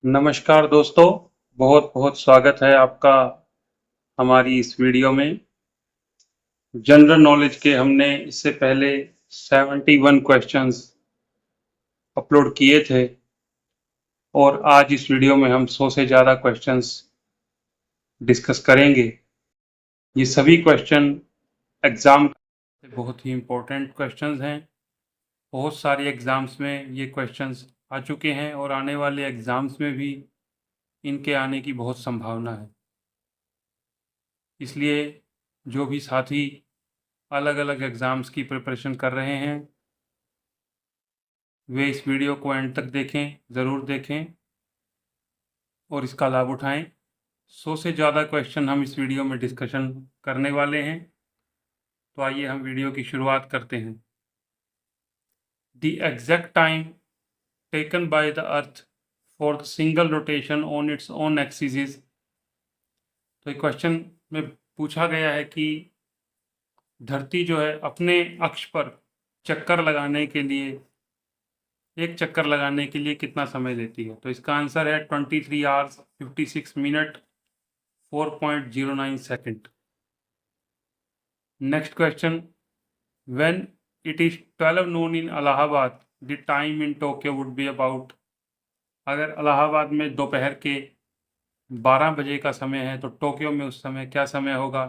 नमस्कार दोस्तों, बहुत बहुत स्वागत है आपका हमारी इस वीडियो में। जनरल नॉलेज के हमने इससे पहले 71 क्वेश्चंस अपलोड किए थे और आज इस वीडियो में हम 100 से ज़्यादा क्वेश्चंस डिस्कस करेंगे। ये सभी क्वेश्चन एग्ज़ाम से बहुत ही इम्पोर्टेंट क्वेश्चंस हैं। बहुत सारे एग्ज़ाम्स में ये क्वेश्चंस आ चुके हैं और आने वाले एग्ज़ाम्स में भी इनके आने की बहुत संभावना है। इसलिए जो भी साथी अलग अलग एग्ज़ाम्स की प्रिपरेशन कर रहे हैं वे इस वीडियो को एंड तक देखें, ज़रूर देखें और इसका लाभ उठाएं। 100 से ज़्यादा क्वेश्चन हम इस वीडियो में डिस्कशन करने वाले हैं, तो आइए हम वीडियो की शुरुआत करते हैं। The exact time taken by the earth for the single rotation on its own axis is. तो क्वेश्चन में पूछा गया है कि धरती जो है अपने अक्ष पर चक्कर लगाने के लिए एक चक्कर लगाने के लिए कितना समय लेती है। तो इसका आंसर है 23 hours 56 minute 4.09 second. Next question, when it is 12 Noon in Allahabad the time in Tokyo would be about. अगर इलाहाबाद में दोपहर के 12 बजे का समय है तो टोक्यो में उस समय क्या समय होगा।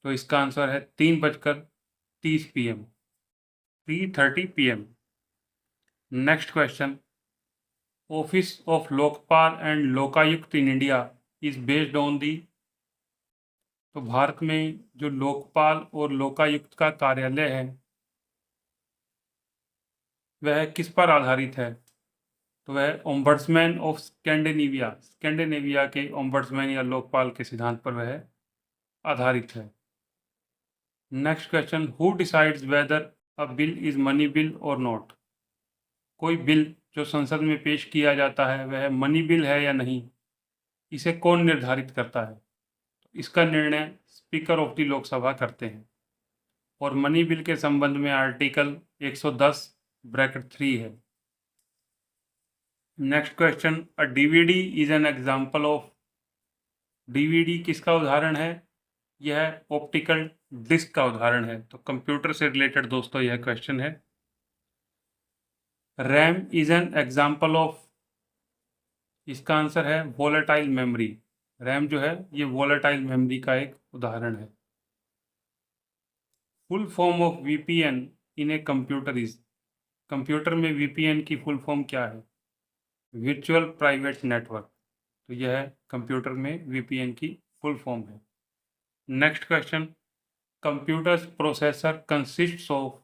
तो इसका आंसर है 3:30 PM, 3:30 PM। Next question, office of Lokpal and Lokayukta in India is based on the. तो भारत में जो लोकपाल और लोकायुक्त का कार्यालय है वह किस पर आधारित है। तो वह ओम्बड्समैन ऑफ स्कैंडिनेविया के ओम्बड्समैन या लोकपाल के सिद्धांत पर वह आधारित है। Next question, who decides whether a bill is money bill और नॉट। कोई बिल जो संसद में पेश किया जाता है वह मनी बिल है या नहीं, इसे कौन निर्धारित करता है। इसका निर्णय स्पीकर ऑफ द लोकसभा करते हैं और मनी बिल के संबंध में आर्टिकल 110(3) है। Next question, a DVD is an example of. DVD किसका उदाहरण है। यह ऑप्टिकल डिस्क का उदाहरण है। तो कंप्यूटर से रिलेटेड दोस्तों यह क्वेश्चन है। RAM is an example of. इसका आंसर है वोलेटाइल मेमोरी। रैम जो है ये वोलेटाइल मेमोरी का एक उदाहरण है। Full form of VPN in a computer is. Computer में वीपीएन की फुल फॉर्म क्या है। Virtual private network. तो यह कंप्यूटर में वीपीएन की फुल फॉर्म है। Next question, computers processor consists of.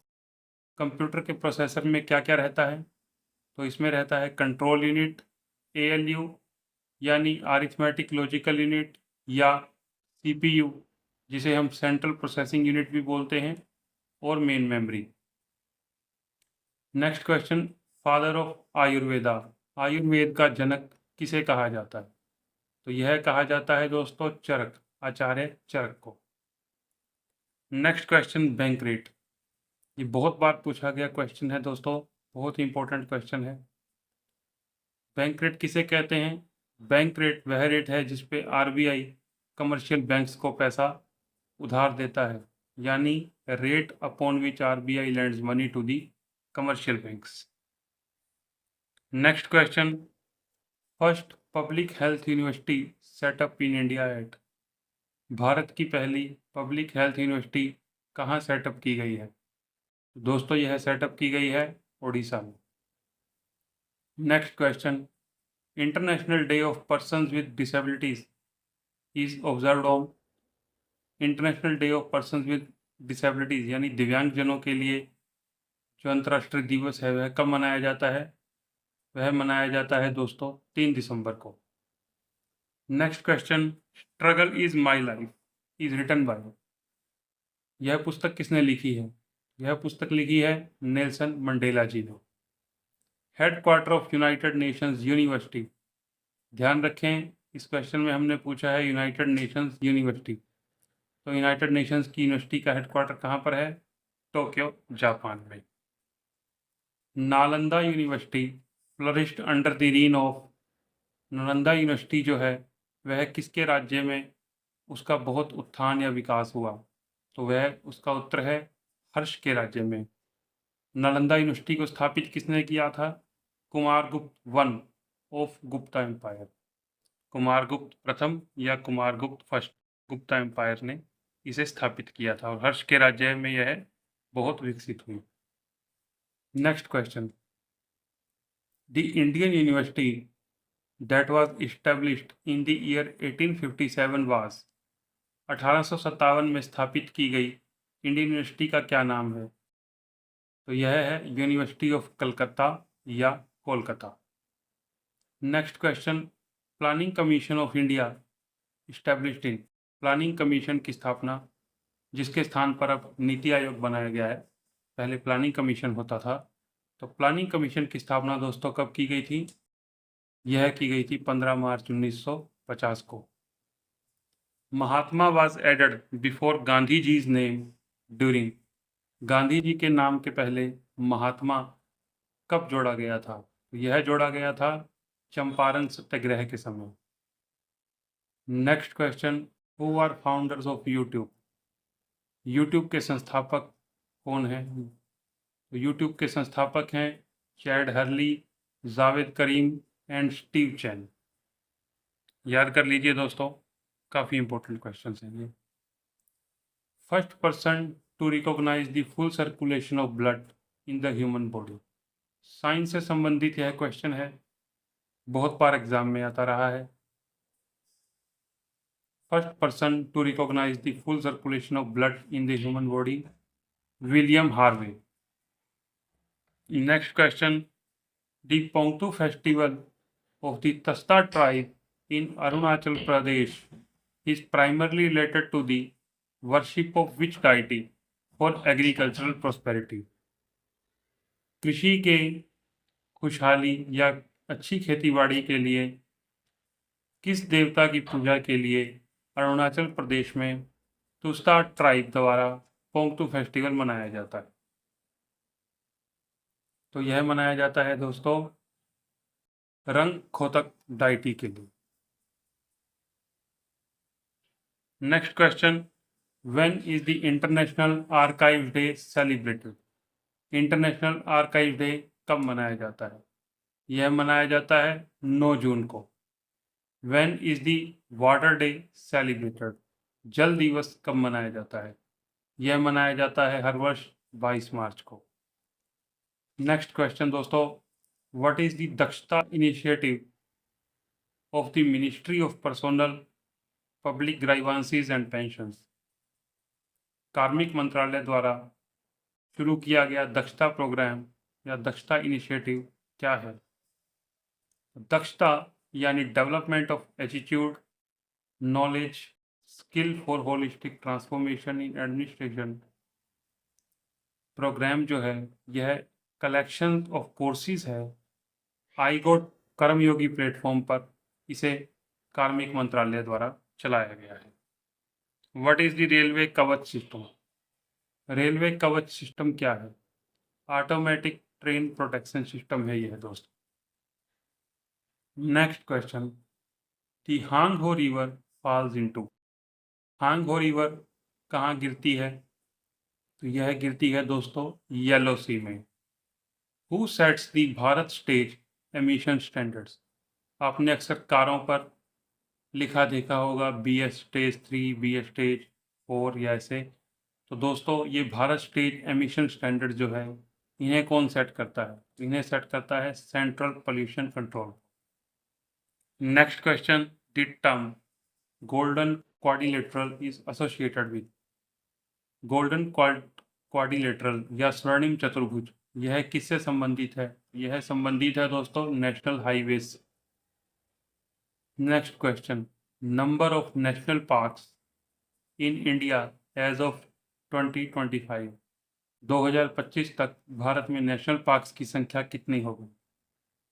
Computer के प्रोसेसर में क्या क्या रहता है। तो इसमें रहता है कंट्रोल यूनिट, एएलयू यानी अरिथमेटिक लॉजिकल यूनिट, या सीपीयू जिसे हम सेंट्रल प्रोसेसिंग यूनिट भी बोलते हैं, और main memory. Next question, father of Ayurveda. Ayurveda का जनक किसे कहा जाता है। तो यह कहा जाता है दोस्तों चरक, आचार्य चरक को। Next question, bank rate. ये बहुत बार पूछा गया क्वेश्चन है दोस्तों, बहुत ही इंपॉर्टेंट क्वेश्चन है। बैंक रेट किसे कहते हैं। बैंक रेट वह रेट है जिसपे आरबीआई कमर्शियल बैंक्स को पैसा उधार देता है, यानी rate upon which RBI lends money to the commercial banks. Next question, first public health university setup in India at. Bharat की पहली पब्लिक हेल्थ यूनिवर्सिटी कहाँ सेटअप की गई है। दोस्तों यह सेटअप की गई है उड़ीसा में। Next question, international day of persons with disabilities is observed on. International day of persons with disabilities यानी दिव्यांगजनों के लिए जो अंतर्राष्ट्रीय दिवस है वह कब मनाया जाता है। वह मनाया जाता है दोस्तों 3 दिसंबर को। Next question, struggle is my life is written by. यह पुस्तक किसने लिखी है। यह पुस्तक लिखी है नेल्सन मंडेला जी ने। Headquarter of United Nations university. ध्यान रखें इस क्वेश्चन में हमने पूछा है यूनाइटेड नेशंस यूनिवर्सिटी। तो यूनाइटेड नेशंस की यूनिवर्सिटी का हेडक्वार्टर कहाँ पर है। टोक्यो जापान में। Nalanda university flourished under the reign of. Nalanda university जो है वह किसके राज्य में उसका बहुत उत्थान या विकास हुआ? तो वह उसका उत्तर है हर्ष के राज्य में। नालंदा यूनिवर्सिटी को स्थापित किसने किया था? Kumaragupta one of Gupta empire. Kumaragupta प्रथम या कुमारगुप्त फर्स्ट गुप्ता एम्पायर ने इसे स्थापित किया था और हर्ष के राज्य में यह बहुत विकसित हुई। Next question, the Indian university that was established in the year 1857 was 1857 में स्थापित की गई इंडियन यूनिवर्सिटी का क्या नाम है? तो यह है यूनिवर्सिटी ऑफ कलकत्ता या Kolkata. Next question, planning commission of India established in. Planning commission की स्थापना, जिसके स्थान पर अब नीति आयोग बनाया गया है, पहले प्लानिंग कमीशन होता था, तो प्लानिंग कमीशन की स्थापना दोस्तों कब की गई थी? यह की गई थी 15 मार्च 1950 को। Mahatma was added before Gandhi ji's name during. Gandhi ji के नाम के पहले महात्मा कब जोड़ा गया था? यह जोड़ा गया था चंपारण सत्याग्रह के समय। Next question, who are founders of YouTube. YouTube के संस्थापक कौन हैं? तो यूट्यूब के संस्थापक हैं Chad Hurley, Jawed Karim and Steve Chen. याद कर लीजिए दोस्तों, काफ़ी इंपॉर्टेंट क्वेश्चन हैं ये। First person to recognise the full circulation of blood in the human body. Science से संबंधित यह क्वेश्चन है, बहुत बार एग्जाम में आता रहा है। First person to recognise the full circulation of blood in the human body, William Harvey. Next question, the Pongtu festival of the Tasta tribe in Arunachal Pradesh is primarily related to the worship of which deity for agricultural prosperity। कृषि के खुशहाली या अच्छी खेतीबाड़ी के लिए किस देवता की पूजा के लिए अरुणाचल प्रदेश में तुस्ता ट्राइब द्वारा पोंगतू फेस्टिवल मनाया जाता है? तो यह मनाया जाता है दोस्तों रंग खोतक डाइटी के लिए। Next question, when is the international archive day celebrated. International archive day कब मनाया जाता है? यह मनाया जाता है 9 जून को। When is the water day celebrated. जल दिवस कब मनाया जाता है? यह मनाया जाता है हर वर्ष 22 मार्च को। नेक्स्ट क्वेश्चन दोस्तों, what is the Dakshata initiative of the ministry of personnel public grievances and pensions. कार्मिक मंत्रालय द्वारा शुरू किया गया दक्षता प्रोग्राम या दक्षता इनिशिएटिव क्या है? दक्षता यानी development of attitude, knowledge, skill for holistic transformation in administration program जो है यह कलेक्शन ऑफ कोर्सेज है। आईगोट कर्मयोगी प्लेटफॉर्म पर इसे कार्मिक मंत्रालय द्वारा चलाया गया है। व्हाट इज द रेलवे कवच सिस्टम। रेलवे कवच सिस्टम क्या है? ऑटोमेटिक ट्रेन प्रोटेक्शन सिस्टम है यह दोस्त। नेक्स्ट क्वेश्चन, दी हांगहो रिवर फॉल्स इनटू। हांगहो रिवर कहाँ गिरती है? तो यह गिरती है दोस्तों येलो सी में। Who sets the Bharat stage emission standards. आपने अक्सर कारों पर लिखा देखा होगा BS स्टेज 3, BS स्टेज 4 या ऐसे। तो दोस्तों ये भारत स्टेज एमिशन स्टैंडर्ड जो है इन्हें कौन सेट करता है? इन्हें सेट करता है central pollution control. Next question, the term golden quadrilateral is associated with. Golden quadrilateral या स्वर्णिम चतुर्भुज यह किससे संबंधित है? यह संबंधित है दोस्तों नेशनल हाईवे से। Next question, number of national parks in India as of 2025। 2025 तक भारत में नेशनल पार्क्स की संख्या कितनी होगी?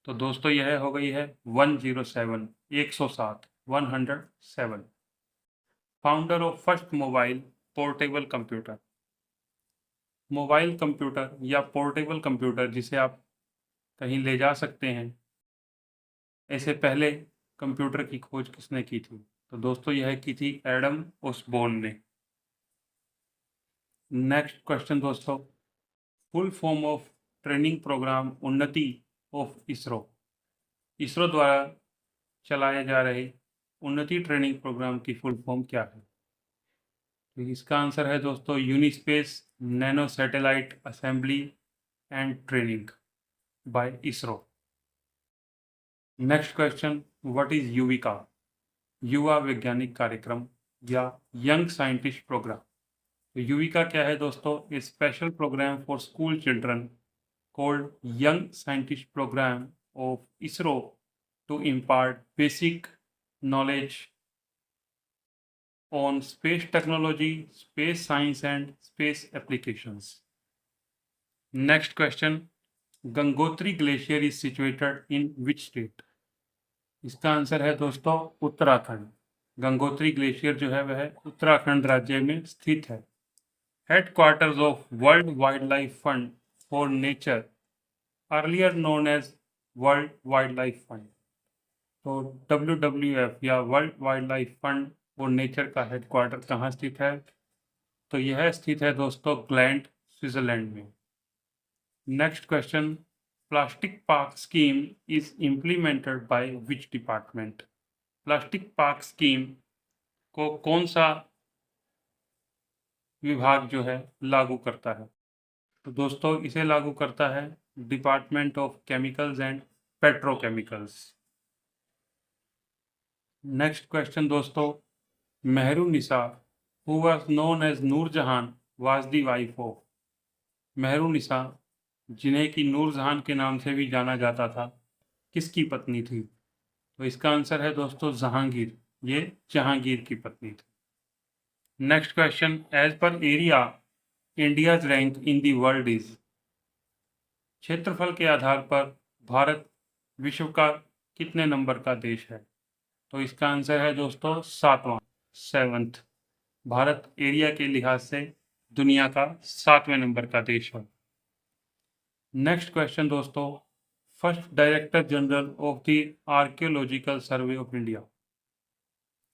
तो दोस्तों यह हो गई है 107, 107, 107। Founder of first mobile portable computer. Mobile computer या पोर्टेबल कंप्यूटर जिसे आप कहीं ले जा सकते हैं, ऐसे पहले कंप्यूटर की खोज किसने की थी? तो दोस्तों यह की थी एडम ओसबोर्न ने। नेक्स्ट क्वेश्चन दोस्तों, full form of training programme Unnati of ISRO. ISRO द्वारा चलाए जा रहे उन्नति ट्रेनिंग प्रोग्राम की फुल फॉर्म क्या है? तो इसका आंसर है दोस्तों UNISPACE nano satellite assembly and training by ISRO. Next question, what is YUVIKA? युवा वैज्ञानिक कार्यक्रम या यंग साइंटिस्ट प्रोग्राम। तो युविका क्या है दोस्तों? A special programme for school children called Young Scientist Program of ISRO to impart basic knowledge on space technology, space science and space applications. Next question, Gangotri Glacier is situated in which state? इसका answer है दोस्तों Uttarakhand. Gangotri glacier जो है वह उत्तराखंड राज्य में स्थित है। Headquarters of world wild life fund for nature earlier known as world wild life fund. तो WWF या world wild life fund for nature का हेडक्वार्टर कहाँ स्थित है? तो यह स्थित है दोस्तों ग्लैंड, स्विट्जरलैंड में। Next question, plastic park scheme is implemented by which department? Plastic park scheme को कौन सा विभाग जो है लागू करता है? तो दोस्तों इसे लागू करता है department of chemicals and petrochemicals. Next question दोस्तों, Mehrunnisa who was known as Nur Jahan was the wife of. Mehrunnisa जिन्हें कि नूरजहान के नाम से भी जाना जाता था, किसकी पत्नी थी? तो इसका आंसर है दोस्तों जहांगीर। ये जहांगीर की पत्नी थी। Next question, as per area India's rank in the world is. क्षेत्रफल के आधार पर भारत विश्व का कितने नंबर का देश है? तो इसका आंसर है दोस्तों 7वां, 7th। भारत एरिया के लिहाज से दुनिया का 7वें नंबर का देश है। नेक्स्ट क्वेश्चन दोस्तों, first director general of the archaeological survey of India.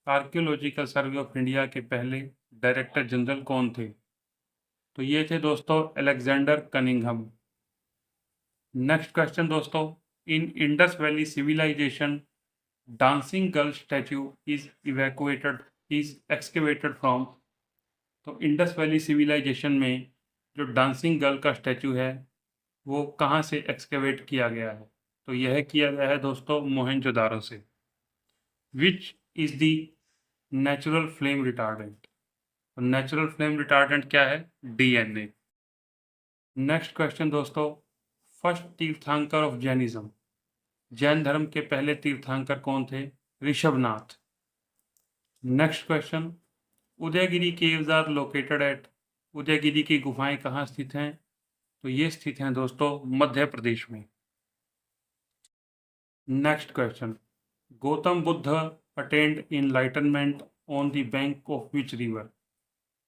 Archaeological survey of India के पहले डायरेक्टर जनरल कौन थे? तो ये थे दोस्तों अलेक्जेंडर कनिंघम। नेक्स्ट क्वेश्चन दोस्तों, in Indus valley civilisation dancing girl statue is excavated from. तो इंडस वैली सिविलाइजेशन में जो डांसिंग गर्ल का स्टैच्यू है वो कहाँ से एक्सकेवेट किया गया है? तो यह किया गया है दोस्तों मोहनजोदारो से। Which is the natural flame retardant. तो नेचुरल फ्लेम रिटार्डेंट क्या है? DNA। नेक्स्ट क्वेश्चन दोस्तों, first tirthankar of Jainism. Jain धर्म के पहले तीर्थंकर कौन थे? Rishabhanatha. Next question, Udayagiri caves are located at. Udayagiri की गुफाएं कहाँ स्थित हैं? तो ये स्थित हैं दोस्तों मध्य प्रदेश में। Next question, Gautam Buddha attend enlightenment on the bank of which river.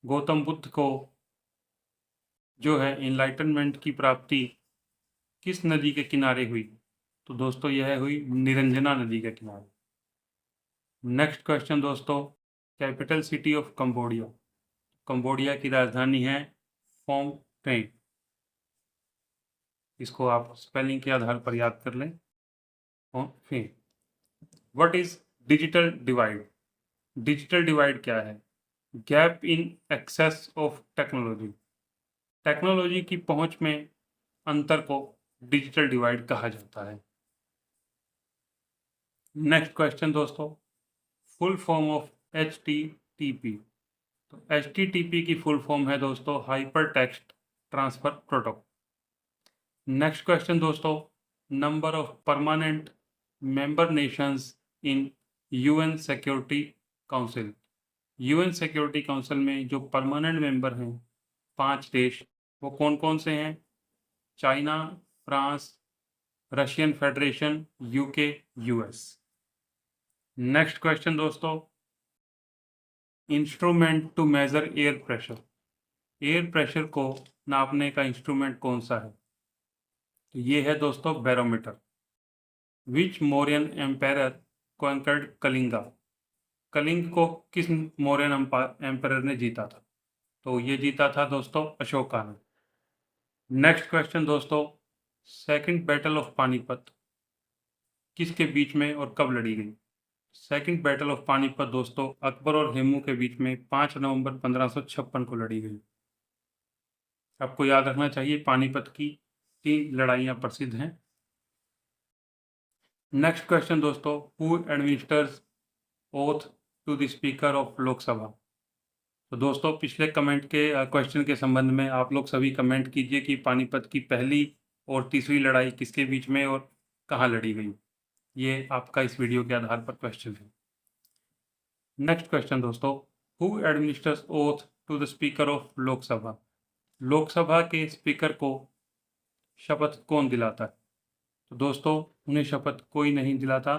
Gautam Buddha को जो है इनलाइटनमेंट की प्राप्ति किस नदी के किनारे हुई? तो दोस्तों यह हुई निरंजना नदी के किनारे। नेक्स्ट क्वेश्चन दोस्तों, capital city of Cambodia. Cambodia की राजधानी है फोम पेन। इसको आप स्पेलिंग के आधार पर याद कर लें, foam pen. What is digital divide? Digital divide क्या है? Gap in access of technology. Technology की पहुंच में अंतर को डिजिटल डिवाइड कहा जाता है। नेक्स्ट क्वेश्चन दोस्तों, फुल फॉर्म ऑफ HTTP। तो HTTP की फुल फॉर्म है दोस्तों hyper text transfer protocol. Next question दोस्तों, number of permanent member nations in UN security council. UN security council में जो परमानेंट मेंबर हैं 5 देश, वो कौन कौन से हैं? China, France, Russian Federation, UK, US। Next question दोस्तों, instrument to measure air pressure. Air pressure को नापने का इंस्ट्रूमेंट कौन सा है? तो ये है दोस्तों बैरोमीटर। विच मौर्यन एम्पायर conquered कलिंगा? कलिंग को किस मौर्यन एम्परर ने जीता था? तो ये जीता था दोस्तों अशोका ने। नेक्स्ट क्वेश्चन दोस्तों, सेकंड बैटल ऑफ पानीपत किसके बीच में और कब लड़ी गई? सेकंड बैटल ऑफ पानीपत दोस्तों अकबर और हेमू के बीच में 5 नवंबर 1556 को लड़ी गई। आपको याद रखना चाहिए पानीपत की 3 लड़ाइयाँ प्रसिद्ध हैं। नेक्स्ट क्वेश्चन दोस्तों, who administers oath to the speaker of Lok Sabha? तो दोस्तों पिछले कमेंट के क्वेश्चन के संबंध में आप लोग सभी कमेंट कीजिए कि पानीपत की पहली और तीसरी लड़ाई किसके बीच में और कहाँ लड़ी गई। ये आपका इस वीडियो के आधार पर क्वेश्चन है। नेक्स्ट क्वेश्चन दोस्तों, who administers oath to the speaker of Lok Sabha? Lok Sabha के स्पीकर को शपथ कौन दिलाता है? तो दोस्तों उन्हें शपथ कोई नहीं दिलाता,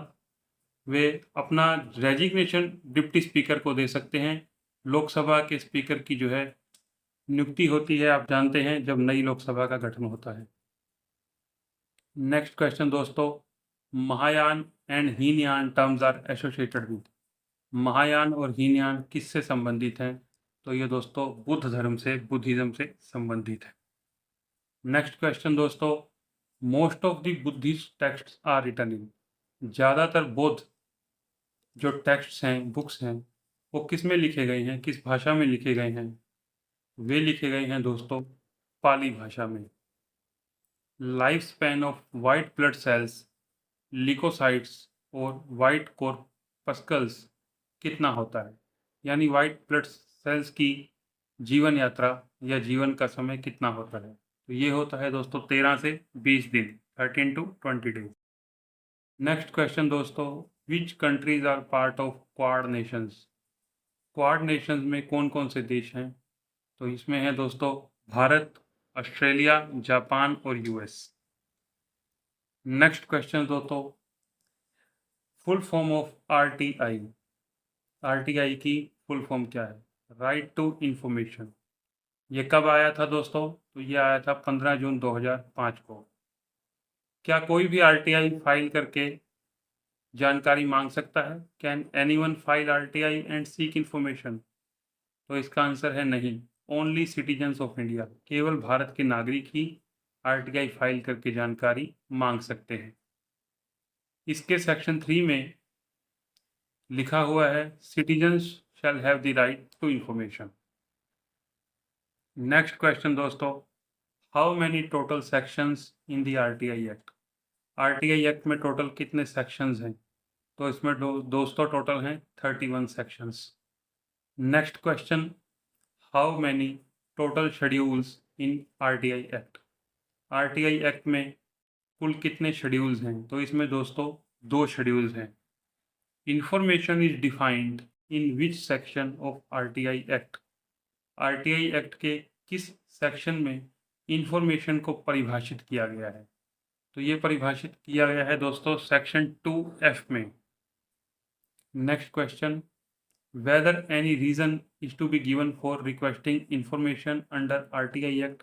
वे अपना रेजिग्नेशन डिप्टी स्पीकर को दे सकते हैं। लोकसभा के स्पीकर की जो है नियुक्ति होती है, आप जानते हैं, जब नई लोकसभा का गठन होता है। नेक्स्ट क्वेश्चन दोस्तों, Mahayana and Hinayana terms are associated with? Mahayana और हीनयान किससे संबंधित हैं? तो ये दोस्तों बुद्ध धर्म से, बुद्धिज्म से संबंधित है। नेक्स्ट क्वेश्चन दोस्तों, most of the Buddhist texts are written in? ज़्यादातर बौद्ध जो टेक्स्ट्स हैं, बुक्स हैं, वो किस में लिखे गए हैं, किस भाषा में लिखे गए हैं? वे लिखे गए हैं दोस्तों पाली भाषा में। Life span of white blood cells, leucocytes और वाइट कॉर्पस्कल्स कितना होता है? यानी वाइट ब्लड सेल्स की जीवन यात्रा या जीवन का समय कितना होता है? तो ये होता है दोस्तों 13 से 20 दिन, 13 to 20 डेज। नेक्स्ट क्वेश्चन दोस्तों, which countries are part of Quad nations? Quad nations में कौन कौन से देश हैं? तो इसमें है दोस्तों भारत, ऑस्ट्रेलिया, जापान और यूएस। नेक्स्ट क्वेश्चन दोस्तों, full form of RTI? RTI की फुल फॉर्म क्या है? Right to information. ये कब आया था दोस्तों? तो ये आया था 15 जून 2005 को। क्या कोई भी आरटीआई फाइल करके जानकारी मांग सकता है? Can anyone file RTI and seek information? तो इसका आंसर है नहीं। ओनली सिटीजन्स ऑफ इंडिया, केवल भारत के नागरिक ही आरटीआई फाइल करके जानकारी मांग सकते हैं। इसके सेक्शन 3 में लिखा हुआ है citizens shall have the right to information. Next question दोस्तों, how many total sections in the RTI act? RTI act में टोटल कितने सेक्शंस हैं? तो इसमें दोस्तों टोटल हैं 31 sections. Next question, how many total schedules in RTI act? RTI act में कुल कितने शेड्यूल्स हैं? तो इसमें दोस्तों 2 शेड्यूल्स हैं। Information is defined in which section of RTI act? RTI act के किस सेक्शन में इंफॉर्मेशन को परिभाषित किया गया है? तो ये परिभाषित किया गया है दोस्तों सेक्शन 2F में। Next question, whether any reason is to be given for requesting information under RTI Act?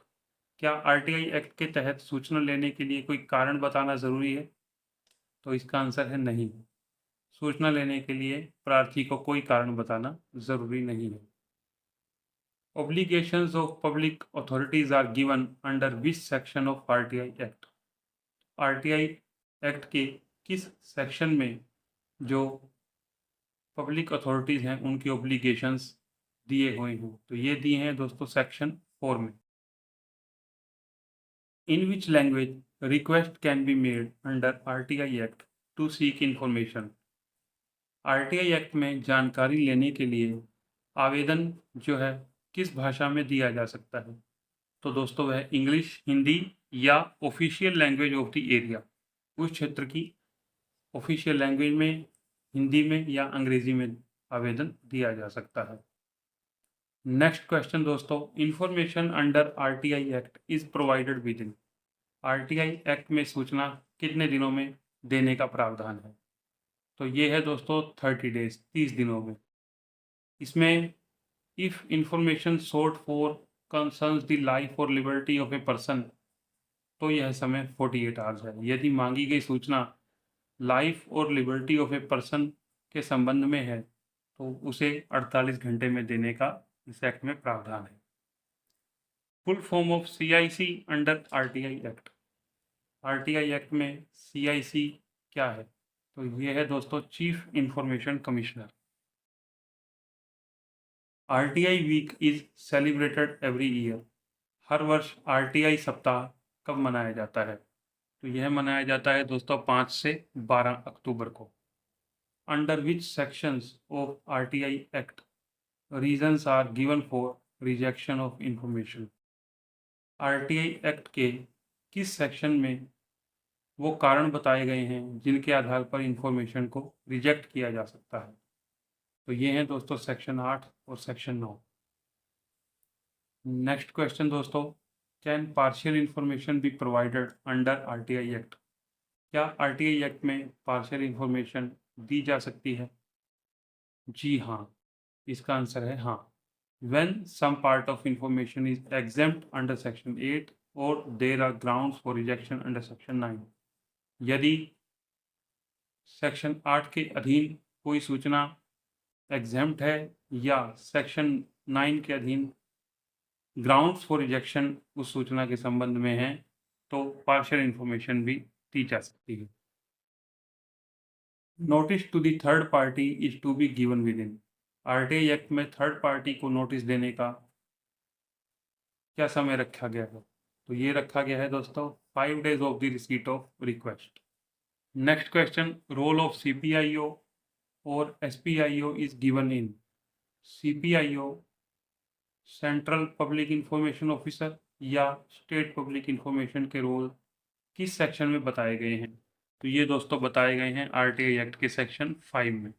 क्या RTI एक्ट के तहत सूचना लेने के लिए कोई कारण बताना ज़रूरी है? तो इसका आंसर है नहीं। सूचना लेने के लिए प्रार्थी को कोई कारण बताना ज़रूरी नहीं है। Obligations of public authorities are given under which section of RTI Act? RTI act के किस सेक्शन में जो पब्लिक अथॉरिटीज़ हैं उनकी ओब्लिगेशंस दिए हुए हैं? तो ये दिए हैं दोस्तों सेक्शन 4 में। In which language request can be made under RTI act to seek information? RTI act में जानकारी लेने के लिए आवेदन जो है किस भाषा में दिया जा सकता है? तो दोस्तों वह इंग्लिश, हिंदी या official language of the area, उस क्षेत्र की ऑफिशियल लैंग्वेज में, हिंदी में या अंग्रेजी में आवेदन दिया जा सकता है। नेक्स्ट क्वेश्चन दोस्तों, information under RTI act is provided with in? RTI act में सूचना कितने दिनों में देने का प्रावधान है? तो ये है दोस्तों 30 डेज, 30 दिनों में। इसमें if information sort for concerns the life और लिबर्टी ऑफ ए पर्सन, तो यह समय 48 आवर्स है। यदि मांगी गई सूचना लाइफ और लिबर्टी ऑफ ए पर्सन के संबंध में है तो उसे 48 घंटे में देने का इस एक्ट में प्रावधान है। Full form of CIC under RTI act. RTI act में CIC क्या है? तो ये है दोस्तों chief information commissioner. RTI week is celebrated every year. हर वर्ष RTI सप्ताह कब मनाया जाता है? तो यह मनाया जाता है दोस्तों 5 से 12 अक्टूबर को। Under which sections of RTI act reasons are given for rejection of information. RTI act के किस सेक्शन में वो कारण बताए गए हैं जिनके आधार पर इंफॉर्मेशन को रिजेक्ट किया जा सकता है? तो ये हैं दोस्तों सेक्शन 8 और सेक्शन 9। नेक्स्ट क्वेश्चन दोस्तों, can partial information be provided under RTI act? क्या RTI एक्ट में पार्शियल इंफॉर्मेशन दी जा सकती है? जी हाँ, इसका आंसर है हाँ। When some part of information is exempt under section 8 or there are grounds for rejection under section 9। यदि सेक्शन 8 के अधीन कोई सूचना एग्जेम्प्ट है या सेक्शन 9 के अधीन ग्राउंड्स फॉर रिजेक्शन उस सूचना के संबंध में है तो पार्शियल इंफॉर्मेशन भी दी जा सकती है। Notice to the third party is to be given within. RTI act में थर्ड पार्टी को नोटिस देने का क्या समय रखा गया है? तो ये रखा गया है दोस्तों 5 days of the receipt of request. Next question, role of CPIO और SPIO is given in. CPIO central public information officer या स्टेट पब्लिक इंफॉर्मेशन के रोल किस सेक्शन में बताए गए हैं? तो ये दोस्तों बताए गए हैं RTI एक्ट के सेक्शन 5 में।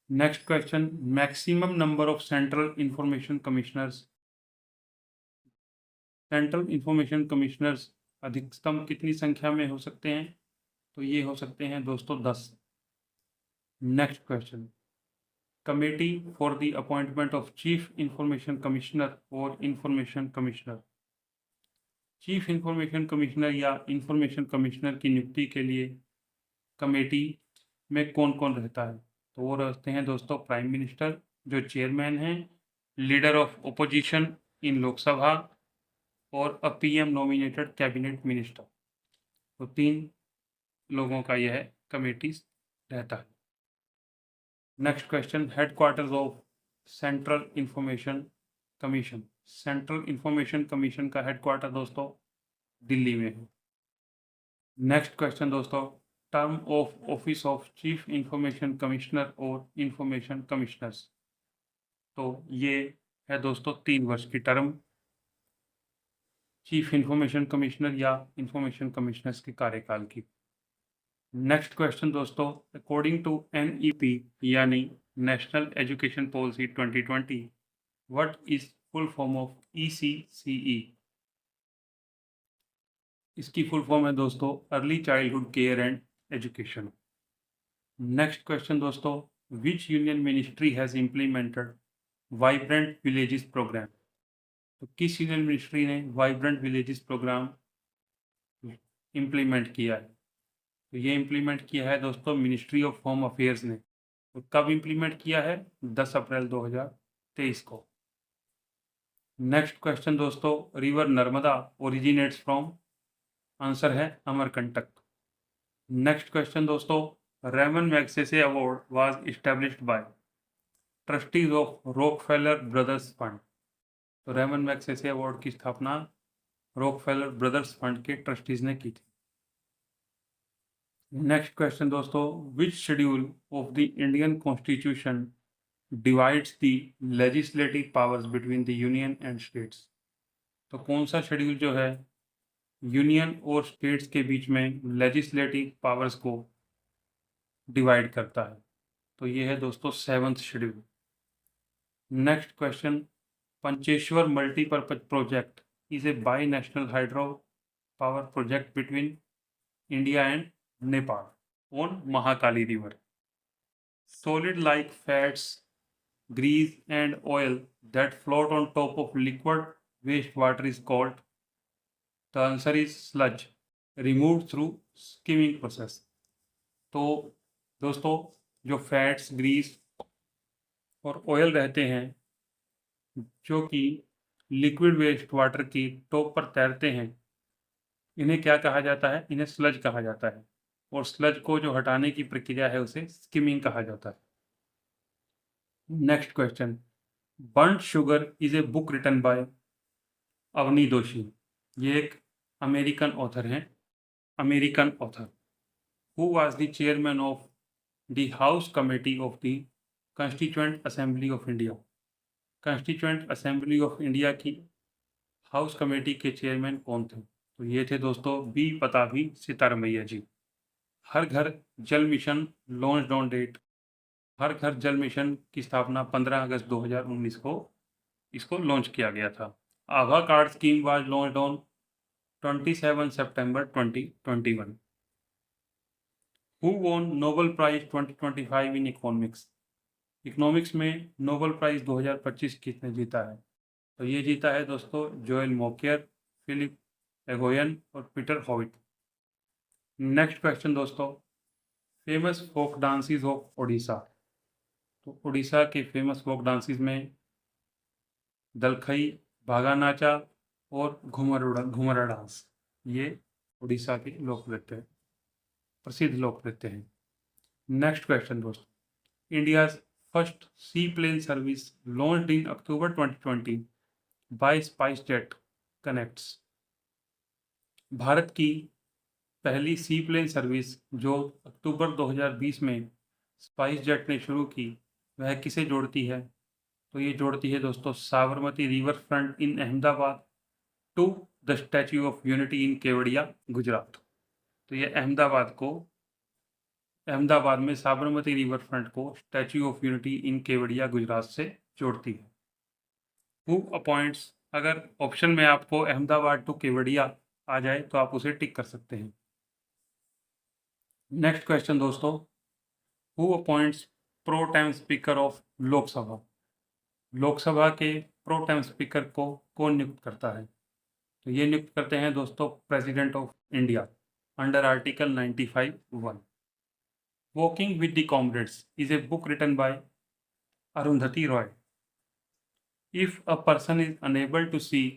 Next question, maximum number of central information commissioners. Central information commissioners अधिकतम कितनी संख्या में हो सकते हैं? तो ये हो सकते हैं दोस्तों 10। Next question, committee for the appointment of chief information commissioner और information commissioner. Chief information commissioner या इंफॉर्मेशन कमिश्नर की नियुक्ति के लिए कमेटी में कौन कौन रहता है? तो वो रहते हैं दोस्तों प्राइम मिनिस्टर जो चेयरमैन हैं, लीडर ऑफ ओपोजिशन इन लोकसभा और अ PM नॉमिनेटेड कैबिनेट मिनिस्टर। तो 3 लोगों का यह कमेटी रहता है। Next question, headquarters of central information commission. Central information commission का हेडक्वार्टर दोस्तों दिल्ली में है। नेक्स्ट क्वेश्चन दोस्तों, term of office of chief information commissioner और इंफॉर्मेशन कमिश्नर्स। तो ये है दोस्तों 3 वर्ष की टर्म चीफ इंफॉर्मेशन कमिश्नर या इंफॉर्मेशन कमिश्नर्स के कार्यकाल की। नेक्स्ट क्वेश्चन दोस्तों, अकॉर्डिंग टू NEP यानी national education policy 2020, what is full form of ECCE? इसकी फुल फॉर्म है दोस्तों early childhood care and education. Next question दोस्तों, which union ministry has implemented vibrant villages programme? तो किस union ministry ने vibrant villages programme implement किया है? तो ये इम्प्लीमेंट किया है दोस्तों मिनिस्ट्री ऑफ होम अफेयर्स ने। तो कब इम्प्लीमेंट किया है? 10 अप्रैल 2023 को। नेक्स्ट क्वेश्चन दोस्तों, river Narmada originates from? Answer है अमरकंटक। नेक्स्ट क्वेश्चन दोस्तों, Ramon Magsaysay award was established by trustees of Rockefeller brothers fund. तो रेमन मैग्सेसे अवार्ड की स्थापना रॉकफेलर ब्रदर्स फंड के ट्रस्टीज ने की थी। नेक्स्ट क्वेश्चन दोस्तों, which schedule of the Indian constitution divides the legislative powers between the union and states? तो कौन सा शेड्यूल जो है यूनियन और स्टेट्स के बीच में लेजिस्लेटिव पावर्स को डिवाइड करता है? तो ये है दोस्तों 7th schedule. Next question, Pancheshwar multipurpose project is a by national hydro power project between India and Nepal on Mahakali river. Solid like fats, grease and oil that float on top of liquid wastewater is called? The answer is sludge. Removed through skimming process. तो दोस्तों जो fats, Greece और oil रहते हैं जो कि liquid waste water की top पर तैरते हैं, इन्हें क्या कहा जाता है? इन्हें स्लज कहा जाता है। और स्लज को जो हटाने की प्रक्रिया है उसे स्किमिंग कहा जाता है। Next question, Burnt Sugar is a book written by Avni Doshi. ये एक अमेरिकन ऑथर हैं, American author. Who was the chairman of the house committee of the constituent assembly of India. Constituent assembly of India की house committee के chairman कौन थे? तो ये थे दोस्तों बी पताभी सितारमैया जी। हर घर जल मिशन लॉन्च्ड ऑन डेट। हर घर जल मिशन की स्थापना 15 अगस्त 2019 को इसको लॉन्च किया गया था। Abha card scheme was launched on 27 सितंबर 2021। Who won Nobel prize 2025 in economics. Economics में नोबेल प्राइज 2025 किसने जीता है? तो ये जीता है दोस्तों जोएल मोकियर, फिलिप एगोयन और पीटर हॉविट। नेक्स्ट क्वेश्चन दोस्तों, famous folk dances of Odisha. तो उड़ीसा के फेमस फोक डांसेस में दलखई, भागा नाचा और घुमरा डांस, ये उड़ीसा के लोक नृत्य है, प्रसिद्ध लोक नृत्य हैं। नेक्स्ट क्वेश्चन दोस्तों, India's first sea plane service launched in October 2020 by SpiceJet connects. Bharat की पहली सी प्लेन सर्विस जो अक्टूबर 2020 में स्पाइस जेट ने शुरू की, वह किसे जोड़ती है? तो ये जोड़ती है दोस्तों Sabarmati river front in Ahmedabad to the Statue of Unity in Kevadia, Gujarat. तो ये अहमदाबाद में साबरमती रिवर फ्रंट को Statue of Unity in Kevadia, Gujarat से जोड़ती है। हु अपॉइंट्स, अगर ऑप्शन में आपको अहमदाबाद टू केवड़िया आ जाए तो आप उसे टिक कर सकते हैं। नेक्स्ट क्वेश्चन दोस्तों, who appoints pro time speaker of Lok Sabha. Lok Sabha के प्रो टाइम स्पीकर को कौन नियुक्त करता है? तो ये नियुक्त करते हैं दोस्तों President of India under article 95(1). Walking with the comrades is a book written by Arundhati Roy. If a person is unable to see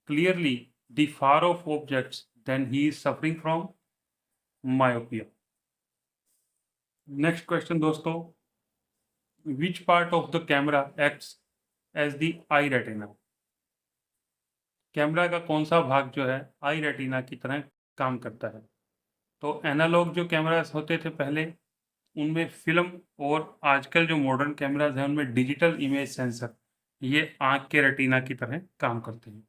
clearly the far of objects then he is suffering from myopia. Next question दोस्तों, which part of the camera acts as the eye retina. Camera का कौन सा भाग जो है आई retina की तरह काम करता है? तो एनालॉग जो कैमरास होते थे पहले, उनमें फिल्म, और आजकल जो मॉडर्न कैमराज हैं उनमें डिजिटल इमेज सेंसर, ये आंख के रेटिना की तरह काम करते हैं।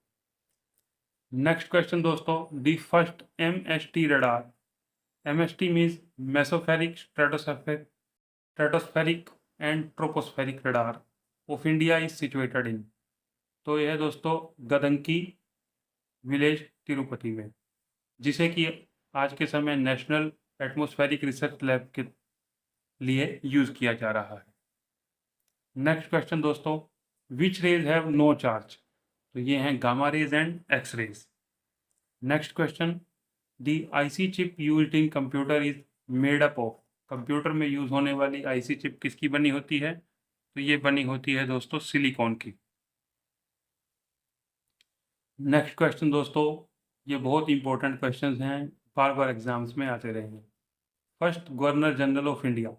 नेक्स्ट क्वेश्चन दोस्तों, the first MST radar, MST means mesospheric stratospheric and tropospheric radar of India is situated in. तो यह दोस्तों गदंकी विलेज तिरुपति में, जिसे कि आज के समय नेशनल एटमॉस्फेरिक रिसर्च लैब के लिए यूज किया जा रहा है। नेक्स्ट क्वेश्चन दोस्तों, which rays have no charge. तो ये हैं gamma rays and X rays. Next question, the IC chip used in computer is made up of. Computer में यूज होने वाली आईसी चिप किसकी बनी होती है? तो ये बनी होती है दोस्तों सिलिकॉन की। नेक्स्ट क्वेश्चन दोस्तों, ये बहुत इंपॉर्टेंट क्वेश्चंस हैं, बार बार एग्जाम्स में आते रहेंगे। First governor general of India,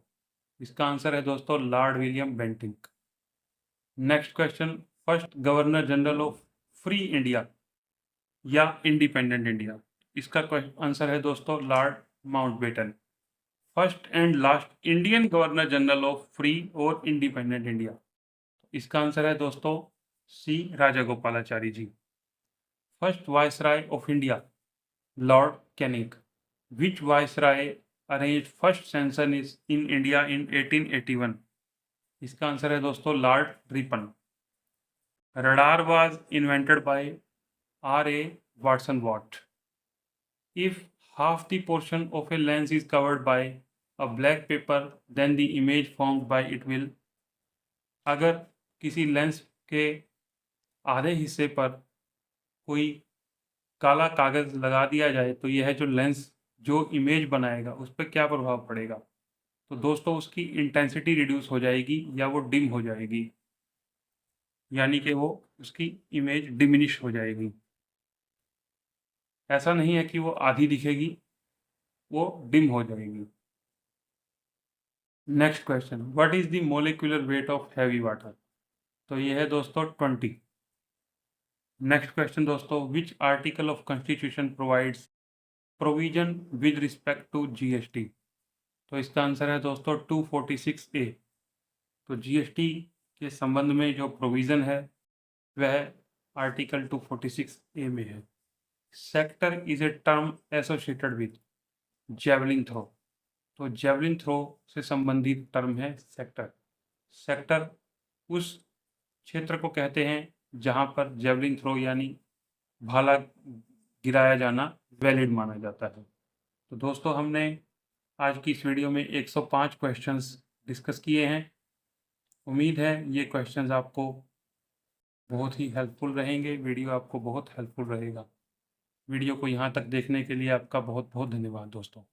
इसका आंसर है दोस्तों Lord William Bentinck. Next question, first governor general of free India या इंडिपेंडेंट इंडिया, इसका आंसर है दोस्तों Lord Mountbatten. First and last Indian governor general of free और इंडिपेंडेंट इंडिया, इसका answer है दोस्तों C Rajagopalachari ji. First viceroy of India Lord Canning. Which viceroy arranged first census in India in 1881, इसका answer है दोस्तों Lord Ripon. Radar was invented by R.A. Watson Watt. If half the portion of a lens is covered by a black paper, then the image formed by it will। अगर किसी lens के आधे हिस्से पर कोई काला कागज़ लगा दिया जाए तो यह जो लेंस जो इमेज बनाएगा उस पे क्या प्रभाव पड़ेगा? तो दोस्तों उसकी इंटेंसिटी रिड्यूस हो जाएगी या वो डिम हो जाएगी, यानी कि वो उसकी इमेज डिमिनिश हो जाएगी। ऐसा नहीं है कि वो आधी दिखेगी, वो डिम हो जाएगी। Next question, what is the molecular weight of heavy water? तो ये है दोस्तों 20। नेक्स्ट क्वेश्चन दोस्तों, which article of constitution provides provision with respect to GST? तो इसका आंसर है दोस्तों 246 ए। तो जीएसटी के संबंध में जो प्रोविज़न है वह आर्टिकल 246 ए में है। Sector is a term associated with javelin throw. तो जेवलिन थ्रो से संबंधित टर्म है सेक्टर। सेक्टर उस क्षेत्र को कहते हैं जहां पर जेवलिन थ्रो यानी भाला गिराया जाना वैलिड माना जाता है। तो दोस्तों हमने आज की इस वीडियो में 105 क्वेश्चंस डिस्कस किए हैं। उम्मीद है ये क्वेश्चंस आपको बहुत ही हेल्पफुल रहेंगे, वीडियो आपको बहुत हेल्पफुल रहेगा। वीडियो को यहाँ तक देखने के लिए आपका बहुत बहुत धन्यवाद दोस्तों।